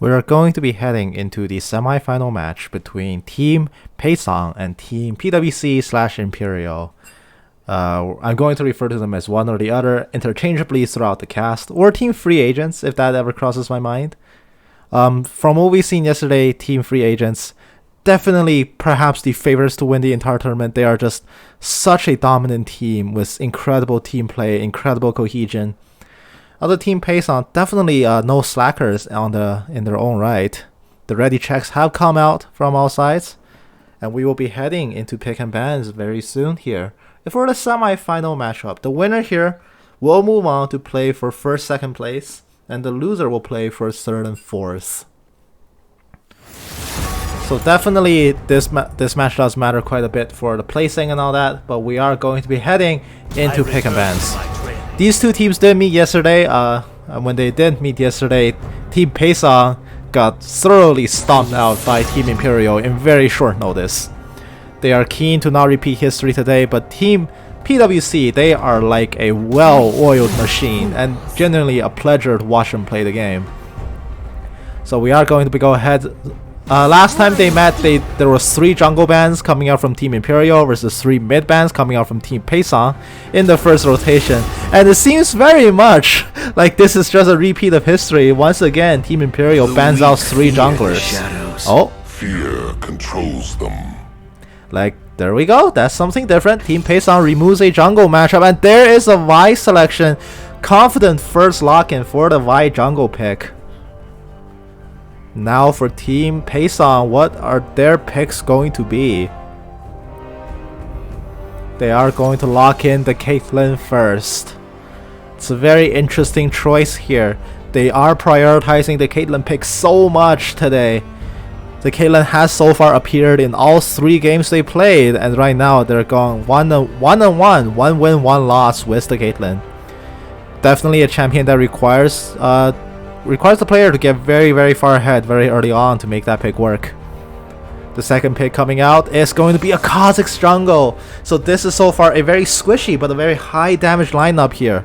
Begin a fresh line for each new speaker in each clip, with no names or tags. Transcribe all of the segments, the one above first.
We're going to be heading into the semi-final match between Team Pason and Team PwC/Imperial. I'm going to refer to them as one or the other interchangeably throughout the cast, or Team Free Agents if that ever crosses my mind. From what we've seen yesterday, Team Free Agents definitely perhaps the favorites to win the entire tournament. They are just such a dominant team with incredible team play, incredible cohesion. Other Team Pason definitely no slackers in their own right. The ready checks have come out from all sides, and we will be heading into pick and bans very soon here. For the semi-final matchup, the winner here will move on to play for first, second place, and the loser will play for third and fourth. So definitely this match does matter quite a bit for the placing and all that, but we are going to be heading into pick and bans. These two teams did meet yesterday. When they did meet yesterday, Team Pason got thoroughly stomped out by Team Imperial in very short notice. They are keen to not repeat history today, but Team PwC, they are like a well-oiled machine and genuinely a pleasure to watch them play the game. So we are going to go ahead. Last time they met, there was 3 jungle bans coming out from Team Imperial versus 3 mid bans coming out from Team Pason in the first rotation. And it seems very much like this is just a repeat of history. Once again, Team Imperial bans out 3 junglers. Oh,
fear controls them.
Like, there we go. That's something different. Team Pason removes a jungle matchup, and there is a Vi selection. Confident first lock-in for the Vi jungle pick. Now for Team Pason, what are their picks going to be? They are going to lock in the Caitlyn first. It's a very interesting choice here. They are prioritizing the Caitlyn pick so much today. The Caitlyn has so far appeared in all 3 games they played, and right now they're going 1-1, 1 win, 1 loss with the Caitlyn. Definitely a champion that requires the player to get very, very far ahead very early on to make that pick work. The second pick coming out is going to be a Kha'Zix jungle. So this is so far a very squishy but a very high damage lineup here.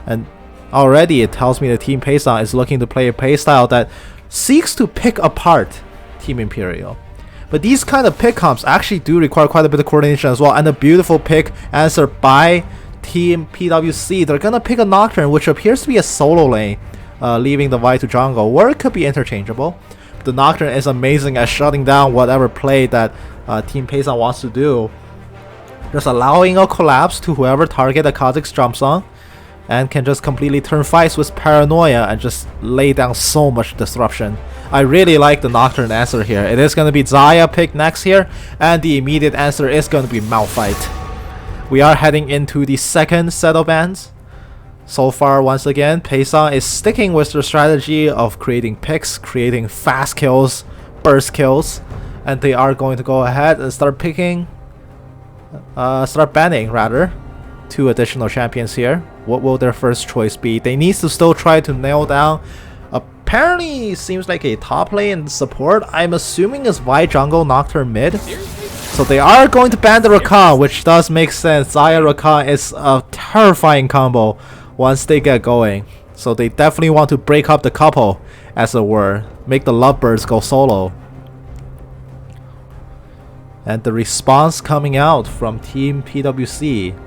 And already it tells me that Team Pason is looking to play a playstyle that seeks to pick apart Team Imperial. But these kind of pick comps actually do require quite a bit of coordination as well. And a beautiful pick answered by Team PwC. They're gonna pick a Nocturne, which appears to be a solo lane, leaving the Vi to jungle, or it could be interchangeable. The Nocturne is amazing at shutting down whatever play that Team Pason wants to do, just allowing a collapse to whoever target the Kha'Zix jumps on, and can just completely turn fights with paranoia and just lay down so much disruption. I really like the Nocturne answer here. It is going to be Xayah picked next here, and the immediate answer is going to be Malphite. We are heading into the second set of bans. So far, once again, Pason is sticking with their strategy of creating picks, creating fast kills, burst kills, and they are going to go ahead and start banning rather 2 additional champions here. What will their first choice be? They need to still try to nail down. Apparently, seems like a top lane support. I'm assuming is Vi jungle, Nocturne mid. So they are going to ban the Rakan, which does make sense. Xayah Rakan is a terrifying combo once they get going. So they definitely want to break up the couple, as it were. Make the lovebirds go solo. And the response coming out from Team PwC.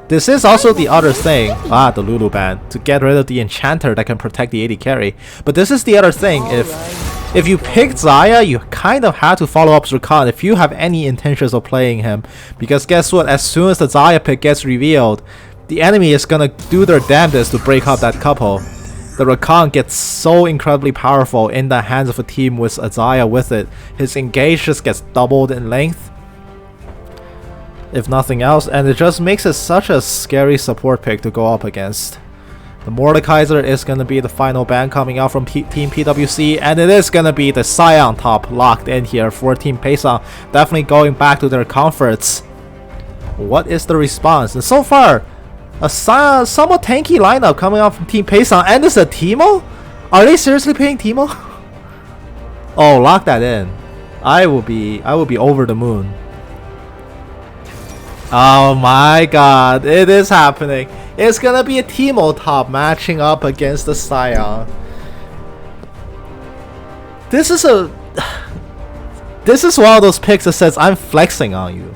This is also the other thing, the Lulu ban, to get rid of the enchanter that can protect the AD carry. But this is the other thing, if you pick Xayah, you kind of have to follow up Rakan if you have any intentions of playing him. Because guess what, as soon as the Xayah pick gets revealed, the enemy is gonna do their damnedest to break up that couple. The Rakan gets so incredibly powerful in the hands of a team with a Xayah with it. His engage just gets doubled in length, if nothing else, and it just makes it such a scary support pick to go up against. The Mordekaiser is going to be the final ban coming out from Team PwC, and it is going to be the Scion top locked in here for Team Pason, definitely going back to their comforts. What is the response? And so far, a somewhat tanky lineup coming out from Team Pason, and it's a Teemo? Are they seriously playing Teemo? Oh, lock that in. I will be over the moon. Oh my god, it is happening. It's gonna be a Teemo top matching up against the Scion. This is one of those picks that says I'm flexing on you.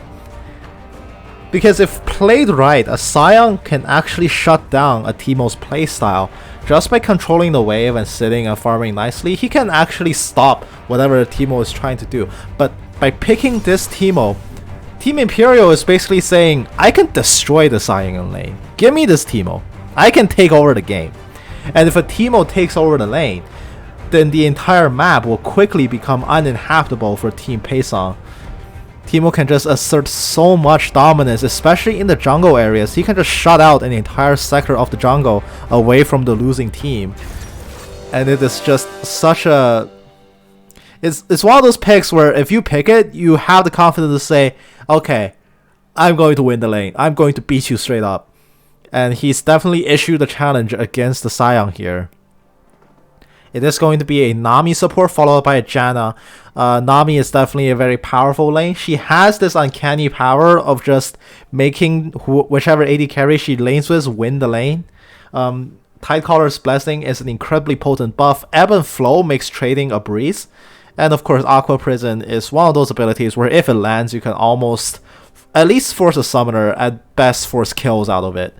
Because if played right, a Scion can actually shut down a Teemo's playstyle. Just by controlling the wave and sitting and farming nicely, he can actually stop whatever Teemo is trying to do. But by picking this Teemo, Team Imperial is basically saying, I can destroy the Scion lane. Give me this Teemo. I can take over the game. And if a Teemo takes over the lane, then the entire map will quickly become uninhabitable for Team Pason. Teemo can just assert so much dominance, especially in the jungle areas. He can just shut out an entire sector of the jungle away from the losing team. And it is just such a... It's one of those picks where if you pick it, you have the confidence to say, okay, I'm going to win the lane. I'm going to beat you straight up. And he's definitely issued a challenge against the Scion here. It is going to be a Nami support followed by a Janna. Nami is definitely a very powerful lane. She has this uncanny power of just making whichever AD carry she lanes with win the lane. Tidecaller's Blessing is an incredibly potent buff. Ebb and Flow makes trading a breeze. And of course, Aqua Prison is one of those abilities where if it lands, you can almost at least force a summoner, at best force kills out of it.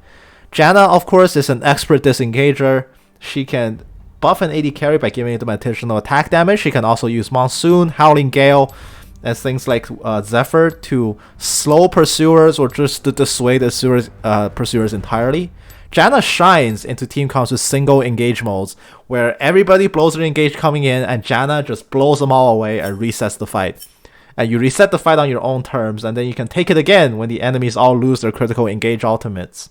Janna, of course, is an expert disengager. She can buff an AD carry by giving them additional attack damage. She can also use Monsoon, Howling Gale, and things like Zephyr to slow pursuers or just to dissuade pursuers entirely. Janna shines into team comps with single engage modes, where everybody blows their engage coming in, and Janna just blows them all away and resets the fight. And you reset the fight on your own terms, and then you can take it again when the enemies all lose their critical engage ultimates.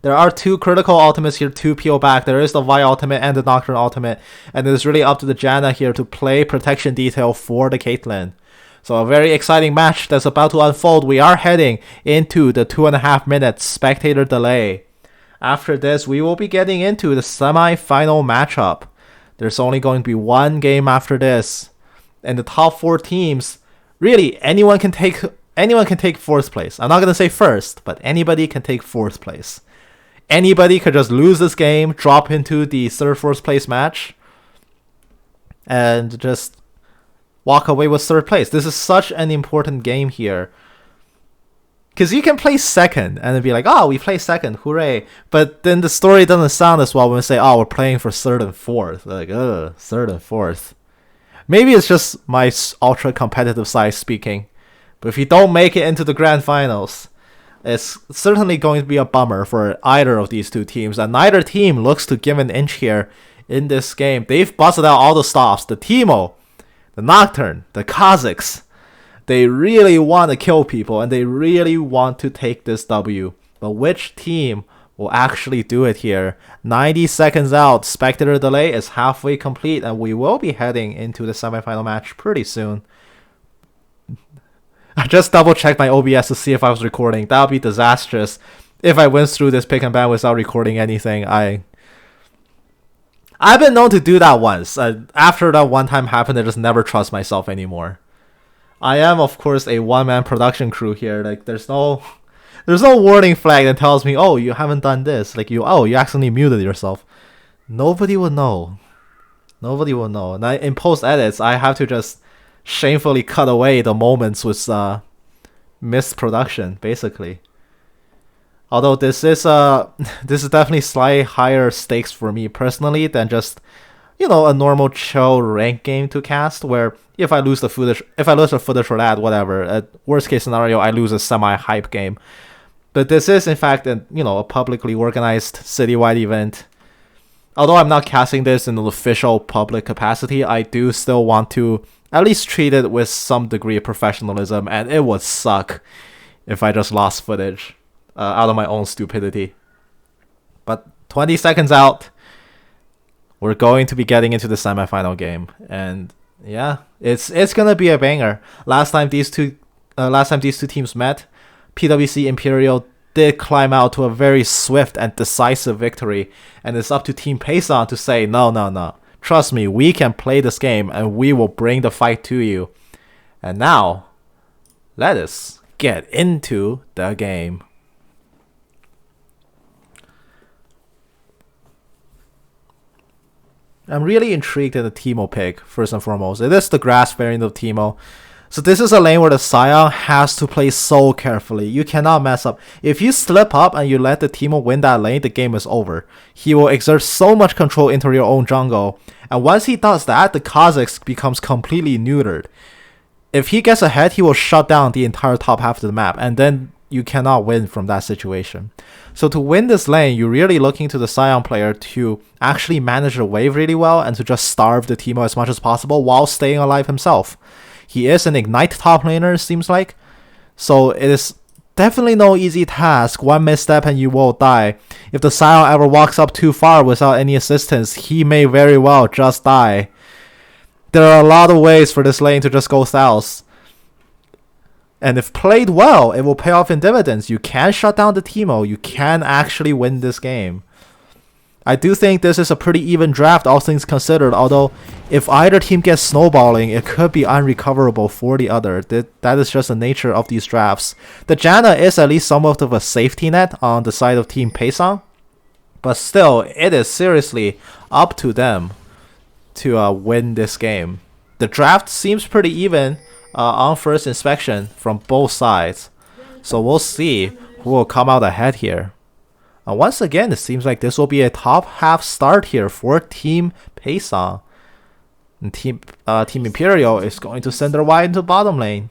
There are two critical ultimates here to peel back. There is the Vi ultimate and the Nocturne ultimate, and it is really up to the Janna here to play protection detail for the Caitlyn. So a very exciting match that's about to unfold. We are heading into the 2.5 minute spectator delay. After this, we will be getting into the semi-final matchup. There's only going to be one game after this. And the top 4 teams, really, anyone can take 4th place. I'm not going to say first, but anybody can take 4th place. Anybody could just lose this game, drop into the 3rd, 4th place match, and just walk away with 3rd place. This is such an important game here. Because you can play 2nd and then be like, oh, we play 2nd, hooray. But then the story doesn't sound as well when we say, oh, we're playing for 3rd and 4th. Like, 3rd and 4th. Maybe it's just my ultra competitive side speaking. But if you don't make it into the grand finals, it's certainly going to be a bummer for either of these two teams, and neither team looks to give an inch here in this game. They've busted out all the stops. The Teemo, the Nocturne, the Kazakhs. They really want to kill people, and they really want to take this W. But which team will actually do it here? 90 seconds out, spectator delay is halfway complete, and we will be heading into the semifinal match pretty soon. I just double checked my OBS to see if I was recording. That would be disastrous if I went through this pick and ban without recording anything. I've been known to do that once. After that one time happened, I just never trust myself anymore. I am, of course, a one-man production crew here. Like, there's no warning flag that tells me, oh, you haven't done this. Like, you accidentally muted yourself. Nobody will know. Nobody will know. And in post edits, I have to just shamefully cut away the moments with missed production, basically. Although this is definitely slightly higher stakes for me personally than just, a normal chill rank game to cast, where if I lose the footage for that, whatever. At worst case scenario, I lose a semi-hype game. But this is in fact a publicly organized citywide event. Although I'm not casting this in an official public capacity, I do still want to at least treat it with some degree of professionalism, and it would suck if I just lost footage out of my own stupidity. But 20 seconds out, we're going to be getting into the semifinal game, and yeah, it's gonna be a banger. Last time these two teams met, PwC Imperial did climb out to a very swift and decisive victory, and it's up to Team Pason to say, no. Trust me, we can play this game, and we will bring the fight to you. And now, let us get into the game. I'm really intrigued in the Teemo pick, first and foremost. It is the grass variant of Teemo. So this is a lane where the Sion has to play so carefully. You cannot mess up. If you slip up and you let the Teemo win that lane, the game is over. He will exert so much control into your own jungle. And once he does that, the Kha'Zix becomes completely neutered. If he gets ahead, he will shut down the entire top half of the map. And then you cannot win from that situation. So to win this lane, you're really looking to the Sion player to actually manage the wave really well and to just starve the Teemo as much as possible while staying alive himself. He is an Ignite top laner, it seems like. So it is definitely no easy task. One misstep and you will die. If the Sion ever walks up too far without any assistance, he may very well just die. There are a lot of ways for this lane to just go south. And if played well, it will pay off in dividends. You can shut down the Teemo. You can actually win this game. I do think this is a pretty even draft, all things considered, although if either team gets snowballing, it could be unrecoverable for the other. That is just the nature of these drafts. The Janna is at least somewhat of a safety net on the side of Team Pason, but still, it is seriously up to them to win this game. The draft seems pretty even on first inspection from both sides, so we'll see who will come out ahead here. Once again, it seems like this will be a top half start here for Team Pason. And Team Imperial is going to send their Y into bottom lane.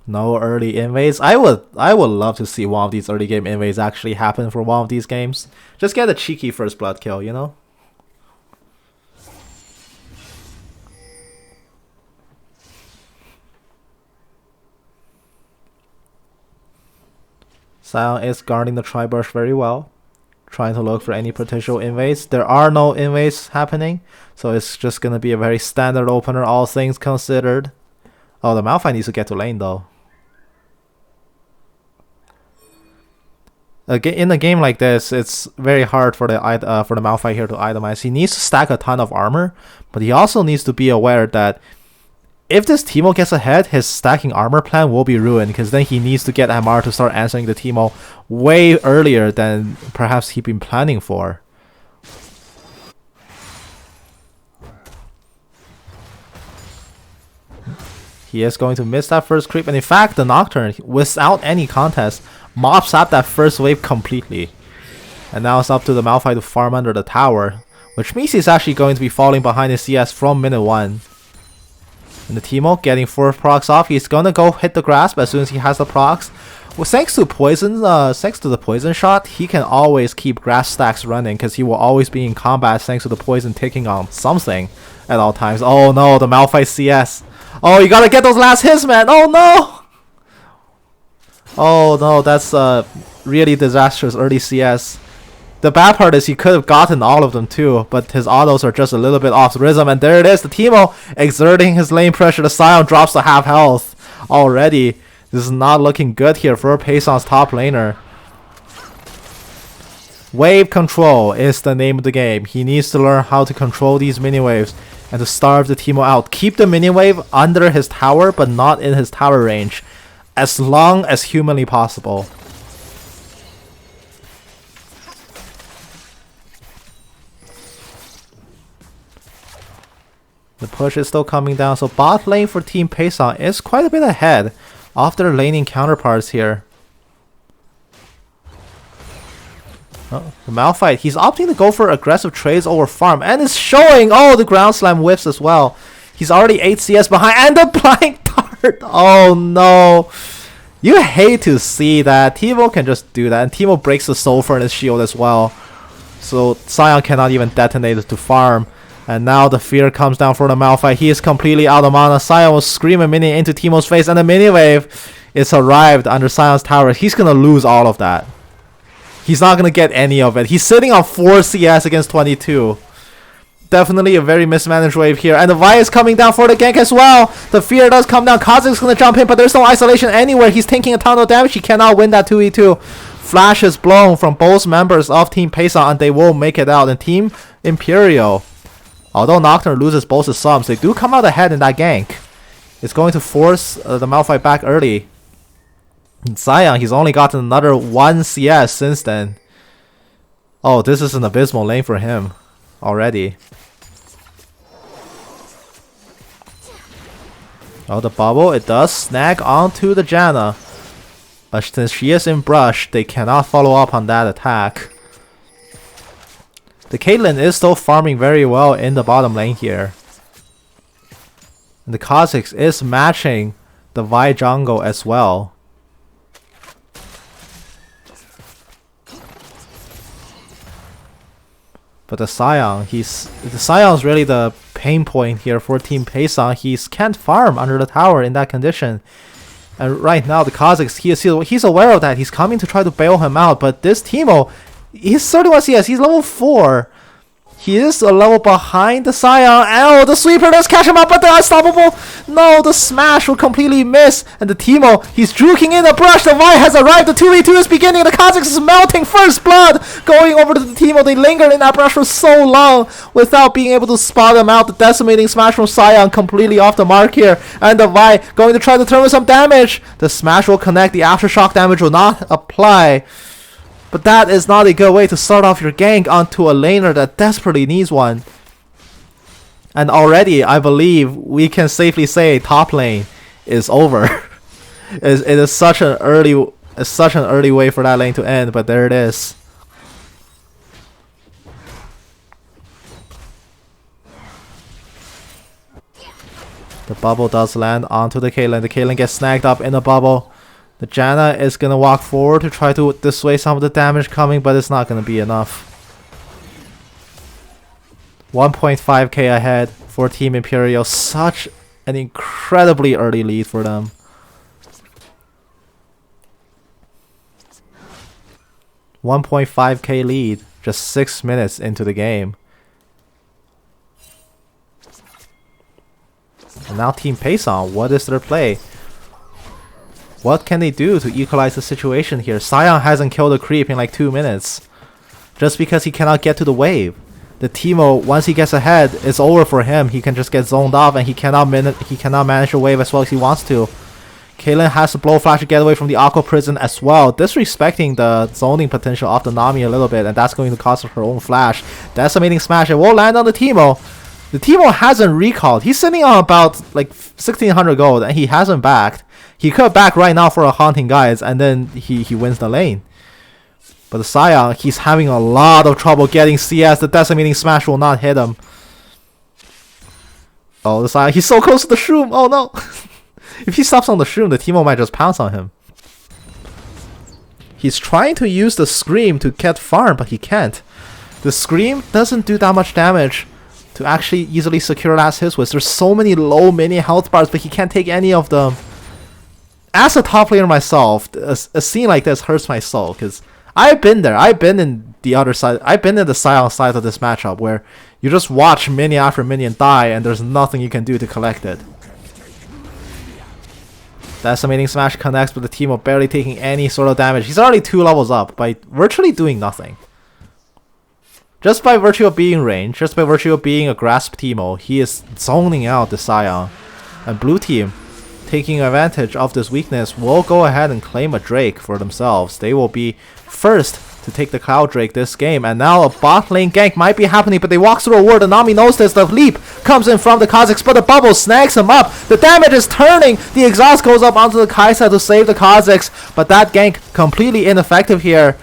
No early invades. I would love to see one of these early game invades actually happen for one of these games. Just get a cheeky first blood kill, you know? Sion is guarding the Tribush very well, trying to look for any potential invades. There are no invades happening, so it's just going to be a very standard opener, all things considered. Oh, the Malphite needs to get to lane though. In a game like this, it's very hard for the Malphite here to itemize. He needs to stack a ton of armor, but he also needs to be aware that if this Teemo gets ahead, his stacking armor plan will be ruined, because then he needs to get MR to start answering the Teemo way earlier than perhaps he'd been planning for. He is going to miss that first creep, and in fact, the Nocturne, without any contest, mops up that first wave completely. And now it's up to the Malphite to farm under the tower, which means he's actually going to be falling behind his CS from minute 1. And the Teemo getting 4 procs off. He's gonna go hit the grasp as soon as he has the procs. Well, thanks to the poison shot, he can always keep grass stacks running because he will always be in combat thanks to the poison ticking on something at all times. Oh no, the Malphite CS. Oh, you gotta get those last hits, man. Oh no. Oh no, that's really disastrous early CS. The bad part is he could have gotten all of them too, but his autos are just a little bit off rhythm, and there it is, the Teemo exerting his lane pressure. The Sion drops to half health already. This is not looking good here for Pason's top laner. Wave control is the name of the game. He needs to learn how to control these mini waves and to starve the Teemo out. Keep the mini wave under his tower, but not in his tower range, as long as humanly possible. The push is still coming down, so bot lane for Team Pason is quite a bit ahead of their laning counterparts here. Oh, the Malphite, he's opting to go for aggressive trades over farm, and is showing, oh, the ground slam whiffs as well. He's already 8 CS behind, and the blind dart. Oh no. You hate to see that. Teemo can just do that, and Teemo breaks the sulfur in his shield as well. So Sion cannot even detonate it to farm. And now the fear comes down for the Malphite. He is completely out of mana. Sion will scream a minion into Teemo's face, and the mini wave is arrived under Sion's tower. He's gonna lose all of that. He's not gonna get any of it. He's sitting on 4 CS against 22. Definitely a very mismanaged wave here. And the Vi is coming down for the gank as well. The fear does come down. Kha'Zix's gonna jump in, but there's no isolation anywhere. He's taking a ton of damage. He cannot win that 2v2. Flash is blown from both members of Team Pason, and they will make it out. And Team Imperial, although Nocturne loses both his subs, they do come out ahead in that gank. It's going to force the Malphite back early. And Sion, he's only gotten another 1 CS since then. Oh, this is an abysmal lane for him already. Oh, the bubble, it does snag onto the Janna. But since she is in brush, they cannot follow up on that attack. The Caitlyn is still farming very well in the bottom lane here. And the Kha'Zix is matching the Vi jungle as well. But the Sion's really the pain point here for Team Pason. He can't farm under the tower in that condition. And right now the Kha'Zix, he's aware of that. He's coming to try to bail him out. But this Teemo, he's 31 CS, he's level 4. He is a level behind the Sion. Oh, the sweeper does catch him up, but the unstoppable. No, the smash will completely miss. And the Teemo, he's juking in the brush. The Vi has arrived. The 2v2 is beginning. The Kha'Zix is melting. First blood going over to the Teemo. They lingered in that brush for so long without being able to spot them out. The decimating smash from Sion completely off the mark here. And the Vi going to try to turn with some damage. The smash will connect. The aftershock damage will not apply. But that is not a good way to start off your gank onto a laner that desperately needs one. And already, I believe we can safely say top lane is over. It is such an early way for that lane to end, but there it is. The bubble does land onto the Caitlyn. The Caitlyn gets snagged up in the bubble. The Janna is going to walk forward to try to dissuade some of the damage coming, but it's not going to be enough. 1.5k ahead for Team Imperial. Such an incredibly early lead for them. $1.5k lead just 6 minutes into the game. And now Team Pason, what is their play? What can they do to equalize the situation here? Sion hasn't killed a creep in like 2 minutes. Just because he cannot get to the wave. The Teemo, once he gets ahead, it's over for him. He can just get zoned off and he cannot manage the wave as well as he wants to. Caitlyn has to blow flash to get away from the Aqua Prison as well, disrespecting the zoning potential of the Nami a little bit, and that's going to cost her own flash. Decimating smash, it will land on the Teemo. The Teemo hasn't recalled. He's sitting on about like 1600 gold and he hasn't backed. He could back right now for a Haunting Guides and then he wins the lane. But the Sion, he's having a lot of trouble getting CS. The Decimating Smash will not hit him. Oh, the Sion, he's so close to the Shroom. Oh no. If he stops on the Shroom, the Teemo might just pounce on him. He's trying to use the Scream to get farm, but he can't. The Scream doesn't do that much damage to actually easily secure last hits with. There's so many low mini health bars, but he can't take any of them. As a top player myself, a scene like this hurts my soul, because I've been there. I've been in the other side. I've been in the Sion side of this matchup, where you just watch minion after minion die, and there's nothing you can do to collect it. Decimating Smash connects, but the Teemo barely taking any sort of damage. He's already 2 levels up by virtually doing nothing. Just by virtue of being ranged, just by virtue of being a grasp Teemo, he is zoning out the Sion. And blue team, taking advantage of this weakness, will go ahead and claim a Drake for themselves. They will be first to take the Cloud Drake this game. And now a bot lane gank might be happening, but they walk through a ward. The Nami knows this. The leap comes in from the Kha'Zix, but the bubble snags him up. The damage is turning. The exhaust goes up onto the Kai'Sa to save the Kha'Zix, but that gank completely ineffective here.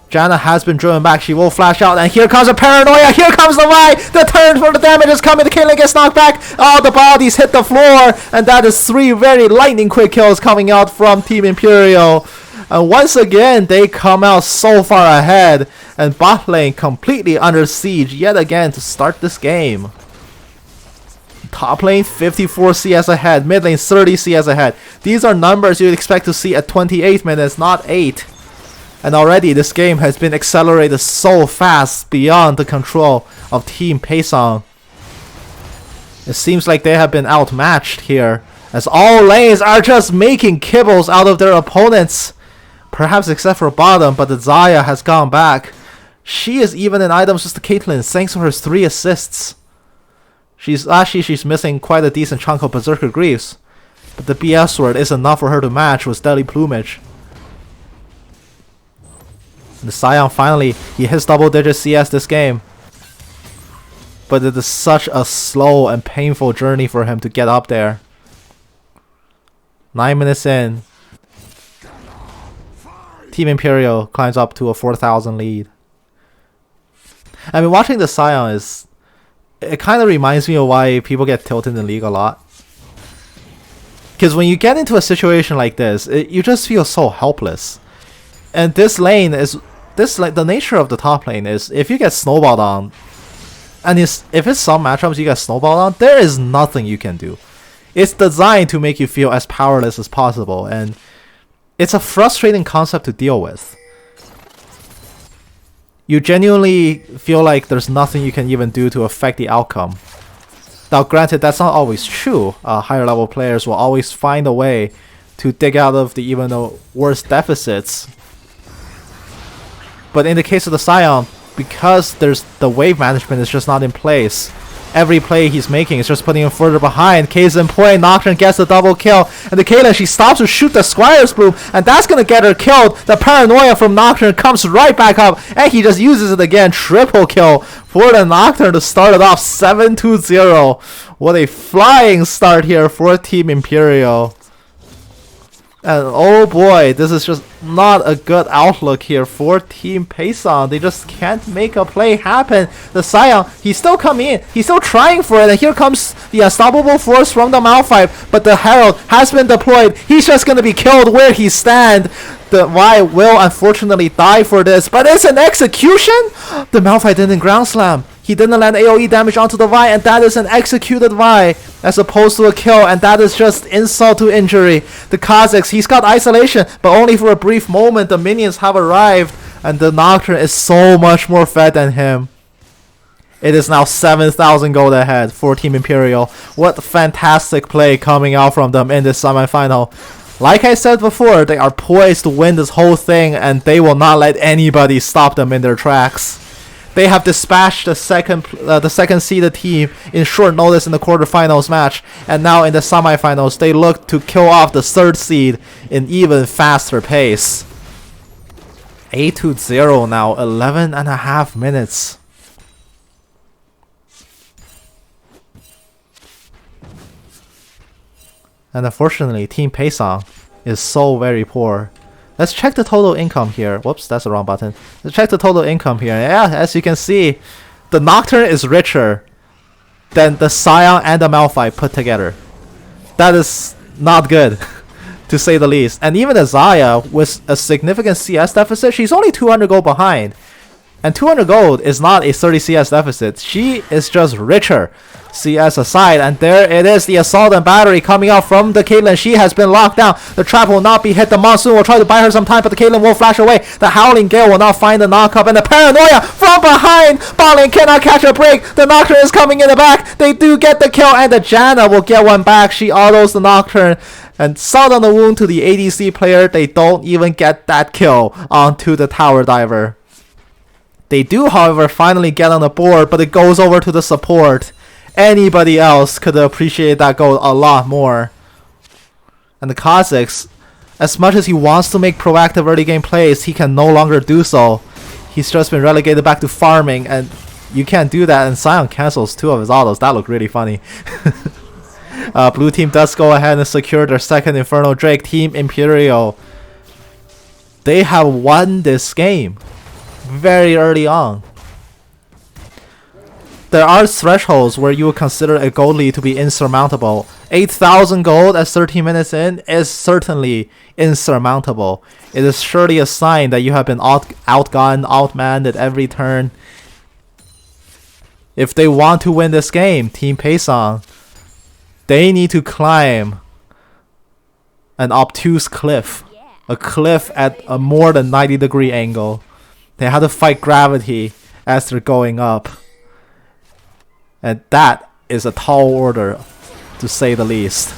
Janna has been driven back. She will flash out, and here comes a paranoia. Here comes the Vi. The turn for the damage is coming. The Caitlyn gets knocked back. All the bodies hit the floor, and that is 3 very lightning quick kills coming out from Team Imperial. And once again, they come out so far ahead, and bot lane completely under siege yet again to start this game. Top lane 54 CS ahead, mid lane 30 CS ahead. These are numbers you'd expect to see at 28 minutes, not 8. And already this game has been accelerated so fast beyond the control of Team Pason. It seems like they have been outmatched here, as all lanes are just making kibbles out of their opponents. Perhaps except for bottom, but the Xayah has gone back. She is even in items just to Caitlyn thanks to her 3 assists. She's missing quite a decent chunk of Berserker Greaves, but the BS sword is enough for her to match with Deadly Plumage. The Scion finally, he hits double-digit CS this game. But it is such a slow and painful journey for him to get up there. 9 minutes in. Team Imperial climbs up to a 4,000 lead. I mean, watching the Scion is... It kind of reminds me of why people get tilted in the league a lot. Because when you get into a situation like this, you just feel so helpless. And this lane is... the nature of the top lane is, if you get snowballed on, and if it's some matchups you get snowballed on, there is nothing you can do. It's designed to make you feel as powerless as possible, and it's a frustrating concept to deal with. You genuinely feel like there's nothing you can even do to affect the outcome. Now granted, that's not always true. Higher level players will always find a way to dig out of the even the worst deficits. But in the case of the Scion, because the wave management is just not in place, every play he's making is just putting him further behind. Case in point, Nocturne gets the double kill, and the Caitlyn, she stops to shoot the Squire's Bloom, and that's gonna get her killed. The paranoia from Nocturne comes right back up, and he just uses it again. Triple kill for the Nocturne to start it off 7-0. What a flying start here for Team Imperial. And oh boy, this is just not a good outlook here for Team Pason. They just can't make a play happen. The Scion, he's still coming in. He's still trying for it. And here comes the unstoppable force from the Malphite. But the Herald has been deployed. He's just going to be killed where he stands. The Vi will unfortunately die for this. But it's an execution? The Malphite didn't ground slam. He didn't land AoE damage onto the Vi, and that is an executed Vi as opposed to a kill, and that is just insult to injury. The Kazakhs, he's got isolation, but only for a brief moment. The minions have arrived, and the Nocturne is so much more fed than him. It is now 7,000 gold ahead for Team Imperial. What fantastic play coming out from them in this semifinal. Like I said before, they are poised to win this whole thing, and they will not let anybody stop them in their tracks. They have dispatched the second seeded team in short notice in the quarterfinals match, and now in the semifinals they look to kill off the third seed in even faster pace. 8-0 now, 11.5 minutes. And unfortunately, Team Pason is so very poor. Let's check the total income here. Whoops, that's the wrong button. Let's check the total income here. Yeah, as you can see, the Nocturne is richer than the Scion and the Malphite put together. That is not good, to say the least. And even the Xayah, with a significant CS deficit, she's only 200 gold behind. And 200 gold is not a 30 CS deficit. She is just richer, CS aside. And there it is, the assault and battery coming out from the Caitlyn. She has been locked down. The trap will not be hit. The Monsoon will try to buy her some time, but the Caitlyn will flash away. The Howling Gale will not find the knock-up. And the Paranoia from behind. Botling cannot catch a break. The Nocturne is coming in the back. They do get the kill, and the Janna will get one back. She autos the Nocturne. And salt on the wound to the ADC player. They don't even get that kill onto the Tower Diver. They do, however, finally get on the board, but it goes over to the support. Anybody else could appreciate that goal a lot more. And the Kazakhs, as much as he wants to make proactive early game plays, he can no longer do so. He's just been relegated back to farming, and you can't do that. And Scion cancels 2 of his autos. That looked really funny. Blue team does go ahead and secure their second Infernal Drake. Team Imperial, they have won this game very early on. There are thresholds where you would consider a gold lead to be insurmountable. 8,000 gold at 13 minutes in is certainly insurmountable. It is surely a sign that you have been outgunned, outmanned at every turn. If they want to win this game, Team Pason, they need to climb an obtuse cliff. A cliff at a more than 90-degree angle. They have to fight gravity as they're going up. And that is a tall order, to say the least.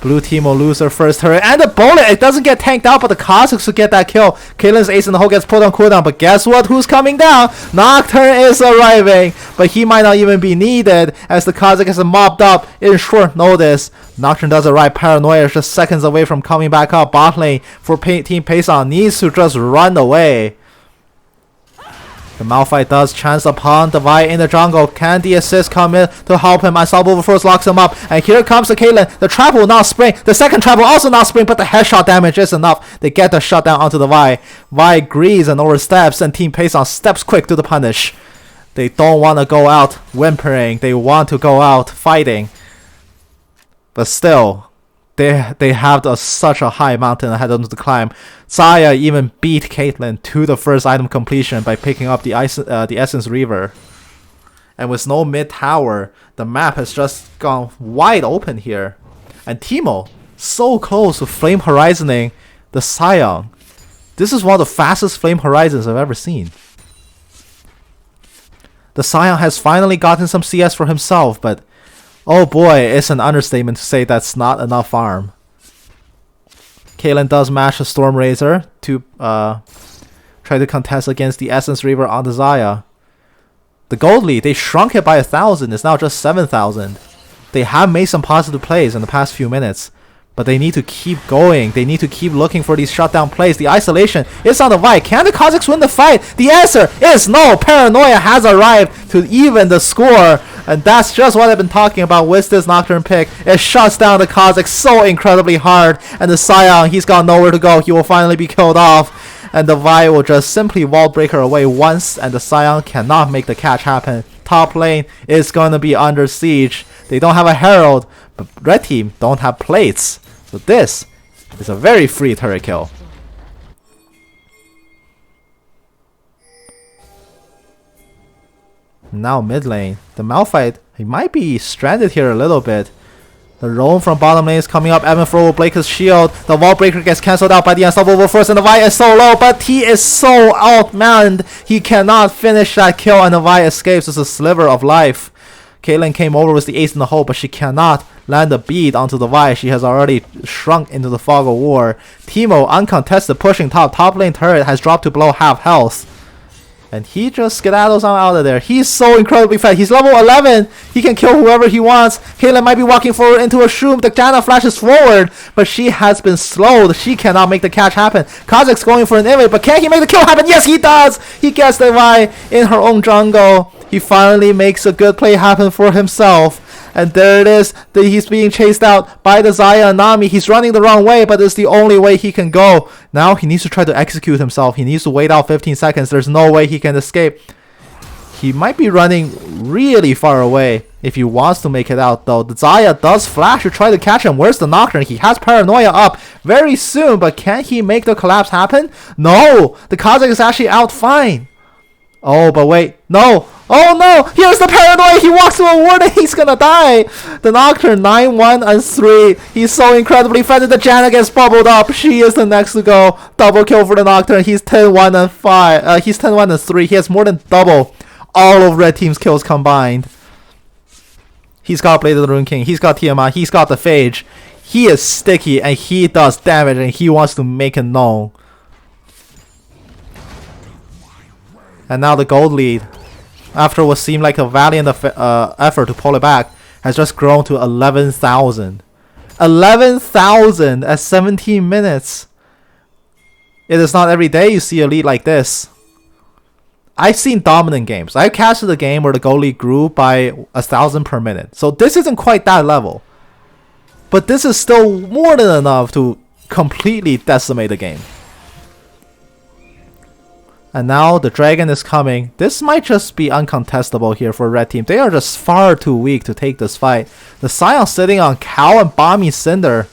Blue team will lose their first turret. And the bullet, it doesn't get tanked out, but the Kazakhs will get that kill. Caitlyn's ace in the hole gets put on cooldown. But guess what? Who's coming down? Nocturne is arriving. But he might not even be needed as the Kazakh is mobbed up in short notice. Nocturne does it right. Paranoia is just seconds away from coming back up. Bot lane for Team Pason needs to just run away. The Malphite does chance upon the Vi in the jungle. Can the assist come in to help him? Unstoppable Force locks him up. And here comes the Caitlyn. The trap will not spring. The second trap will also not spring, but the headshot damage is enough. They get the shutdown onto the Vi. Vi agrees and oversteps, and Team Pason steps quick to the punish. They don't want to go out whimpering. They want to go out fighting. But still, they have such a high mountain ahead of them to climb. Zaya even beat Caitlyn to the first item completion by picking up the Essence Reaver. And with no mid tower, the map has just gone wide open here. And Teemo, so close to Flame Horizoning the Sion. This is one of the fastest Flame Horizons I've ever seen. The Sion has finally gotten some CS for himself, but oh boy, it's an understatement to say that's not enough farm. Caitlyn does match the Stormrazor to try to contest against the Essence Reaver on the Zaya. The gold lead, they shrunk it by 1,000. It's now just 7,000. They have made some positive plays in the past few minutes, but they need to keep going. They need to keep looking for these shutdown plays. The isolation is on the right. Can the Kazakhs win the fight? The answer is no. Paranoia has arrived to even the score. And that's just what I've been talking about with this Nocturne pick. It shuts down the Kazakhs so incredibly hard. And the Sion, he's got nowhere to go. He will finally be killed off. And the Vi will just simply wall breaker away once. And the Sion cannot make the catch happen. Top lane is going to be under siege. They don't have a Herald. But red team don't have plates. So this is a very free turret kill. Now mid lane, the Malphite, he might be stranded here a little bit. The roam from bottom lane is coming up. Evan Fro will break his shield. The wall breaker gets cancelled out by the Unstoppable Force, and the Vi is so low, but he is so outmanned. He cannot finish that kill, and the Vi escapes. It's a sliver of life. Caitlyn came over with the ace in the hole, but she cannot land a bead onto the Vi. She has already shrunk into the fog of war. Teemo, uncontested, pushing top. Top lane turret has dropped to below half health. And he just skedaddles on out of there. He's so incredibly fast. He's level 11. He can kill whoever he wants. Caitlyn might be walking forward into a shroom. The Janna flashes forward, but she has been slowed. She cannot make the catch happen. Kazakh's going for an invade, but can he make the kill happen? Yes, he does. He gets the Vi in her own jungle. He finally makes a good play happen for himself. And there it is. He's being chased out by the Zaya and Nami. He's running the wrong way, but it's the only way he can go. Now he needs to try to execute himself. He needs to wait out 15 seconds. There's no way he can escape. He might be running really far away if he wants to make it out, though. The Zaya does flash to try to catch him. Where's the Nocturne? He has Paranoia up very soon, but can he make the collapse happen? No! The Kazakh is actually out fine. Oh, but wait. No! Oh no! Here's the Paranoia! He walks to a ward and he's gonna die! The Nocturne 9-1 and 3. He's so incredibly fast. The Janna gets bubbled up. She is the next to go. Double kill for the Nocturne. He's 10-1 and 5. He's 10-1 and 3. He has more than double all of red team's kills combined. He's got Blade of the Rune King. He's got Tiamat. He's got the Phage. He is sticky and he does damage and he wants to make it known. And now the gold lead, after what seemed like a valiant effort to pull it back, has just grown to 11,000. 11,000 at 17 minutes. It is not every day you see a lead like this. I've seen dominant games. I've casted a game where the goal lead grew by 1,000 per minute. So this isn't quite that level. But this is still more than enough to completely decimate the game. And now the dragon is coming. This might just be uncontestable here for red team. They are just far too weak to take this fight. The Sion sitting on Cow and Bomby Cinder.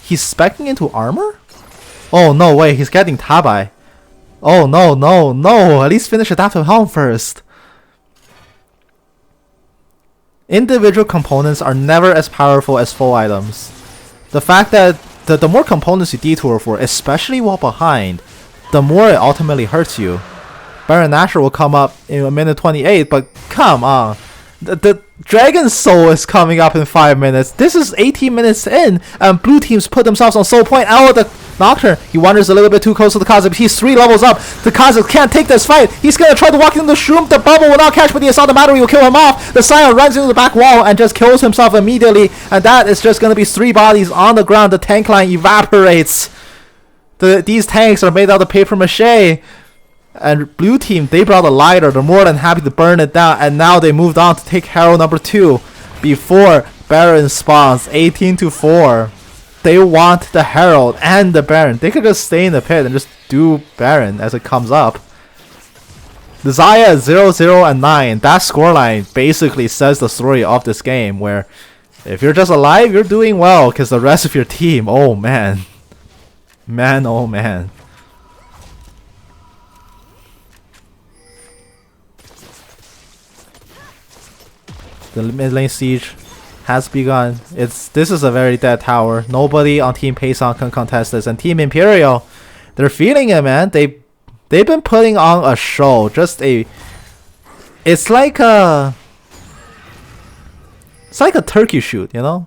He's speccing into armor? Oh no way, he's getting Tabai. Oh no, no, no. At least finish Adaptive Helm first. Individual components are never as powerful as full items. The fact that the more components you detour for, especially while behind, the more it ultimately hurts you. Baron Nashor will come up in a minute 28, but come on. The Dragon Soul is coming up in 5 minutes. This is 18 minutes in, and blue teams put themselves on soul point out of the Nocturne. He wanders a little bit too close to the Kha'Zix. He's 3 levels up. The Kha'Zix can't take this fight. He's gonna try to walk into the shroom. The bubble will not catch, but the Assault Battery will kill him off. The Scion runs into the back wall and just kills himself immediately, and that is just gonna be 3 bodies on the ground. The tank line evaporates. These tanks are made out of paper mache. And blue team, they brought a lighter. They're more than happy to burn it down. And now they moved on to take Herald number 2 before Baron spawns. 18-4. They want the Herald and the Baron. They could just stay in the pit and just do Baron as it comes up. The Xayah is 0-0 and 9. That scoreline basically says the story of this game, where if you're just alive, you're doing well, because the rest of your team, oh man. Man, oh man. The mid lane siege has begun. This is a very dead tower. Nobody on Team Pason can contest this. And Team Imperial, they're feeling it, man. They've been putting on a show. It's like a turkey shoot, you know?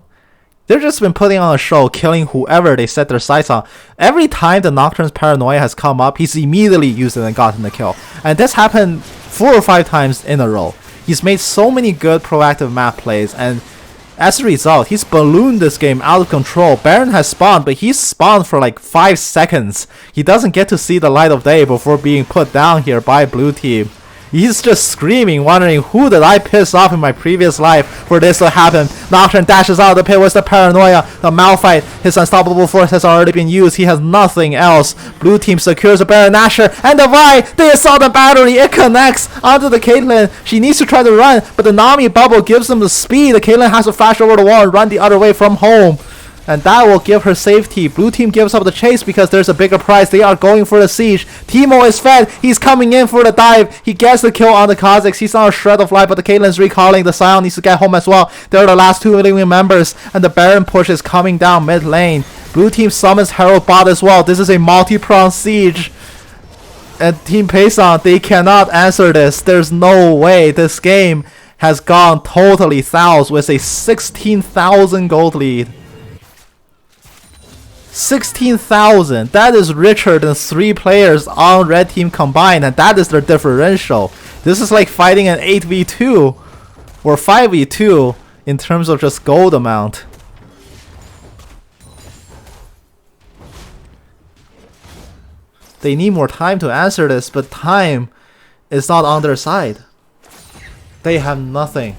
They've just been putting on a show, killing whoever they set their sights on. Every time the Nocturne's paranoia has come up, he's immediately used it and gotten the kill. And this happened 4 or 5 times in a row. He's made so many good proactive map plays, and as a result, he's ballooned this game out of control. Baron has spawned, but he's spawned for like 5 seconds. He doesn't get to see the light of day before being put down here by blue team. He's just screaming, wondering, who did I piss off in my previous life for this to happen? Nocturne dashes out of the pit with the paranoia. The Malphite, his unstoppable force has already been used. He has nothing else. Blue team secures a Baron Nashor, and the Vi, the Assault Battery, it connects onto the Caitlyn. She needs to try to run, but the Nami bubble gives them the speed. The Caitlyn has to flash over the wall and run the other way from home. And that will give her safety. Blue team gives up the chase because there's a bigger prize. They are going for the siege. Teemo is fed. He's coming in for the dive. He gets the kill on the Kha'Zix. He's on a shred of life, but the Caitlyn's recalling. The Scion needs to get home as well. They're the last 2 living members. And the Baron push is coming down mid lane. Blue team summons Herald bot as well. This is a multi-pronged siege. And Team Pason, they cannot answer this. There's no way. This game has gone totally south with a 16,000 gold lead. 16,000. That is richer than 3 players on red team combined, and that is their differential. This is like fighting an 8v2 or 5v2 in terms of just gold amount. They need more time to answer this, but time is not on their side. They have nothing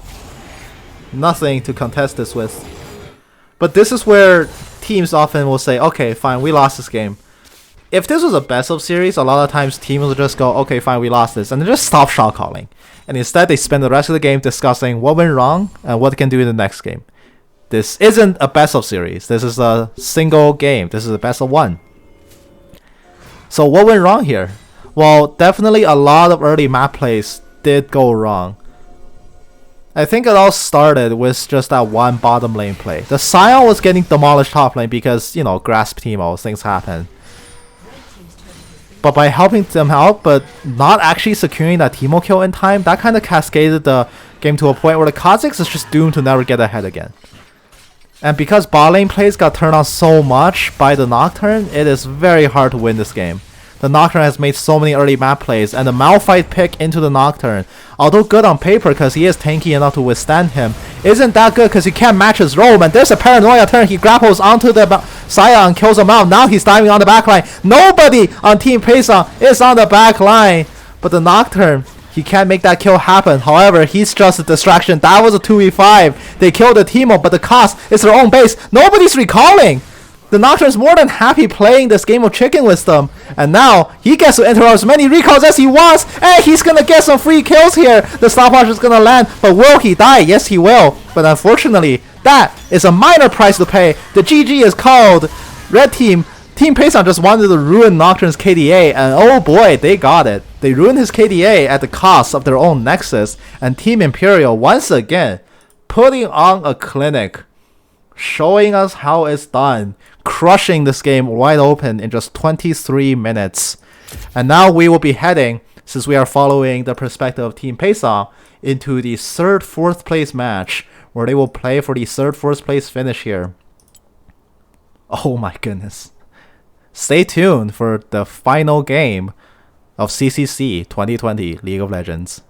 to contest this with. But this is where teams often will say, okay, fine, we lost this game. If this was a best of series, a lot of times teams will just go, okay, fine, we lost this, and they just stop shot calling. And instead they spend the rest of the game discussing what went wrong and what they can do in the next game. This isn't a best of series. This is a single game. This is a best of 1. So what went wrong here? Well, definitely a lot of early map plays did go wrong. I think it all started with just that one bottom lane play. The Scion was getting demolished top lane because, you know, grasp Teemo, things happen. But by helping them out, but not actually securing that Teemo kill in time, that kind of cascaded the game to a point where the Kha'Zix is just doomed to never get ahead again. And because bot lane plays got turned on so much by the Nocturne, it is very hard to win this game. The Nocturne has made so many early map plays, and the Malphite pick into the Nocturne, although good on paper because he is tanky enough to withstand him, isn't that good because he can't match his roam. And there's a paranoia turn. He grapples onto the Xayah and kills him out. Now he's diving on the backline. Nobody on Team Pason is on the backline, but the Nocturne, he can't make that kill happen. However, he's just a distraction. That was a 2v5. They killed the Teemo, but the cost is their own base. Nobody's recalling. The Nocturne's more than happy playing this game of chicken with them. And now, he gets to enter as many recalls as he wants. And he's gonna get some free kills here. The stopwatch is gonna land. But will he die? Yes, he will. But unfortunately, that is a minor price to pay. The GG is called. Red team, Team Pason just wanted to ruin Nocturne's KDA. And oh boy, they got it. They ruined his KDA at the cost of their own Nexus. And Team Imperial, once again, putting on a clinic. Showing us how it's done. Crushing this game wide open in just 23 minutes. And now we will be heading since we are following the perspective of Team Pason into the third, fourth place match, where they will play for the third, fourth place finish here. Oh my goodness. Stay tuned for the final game of CCC 2020 League of Legends.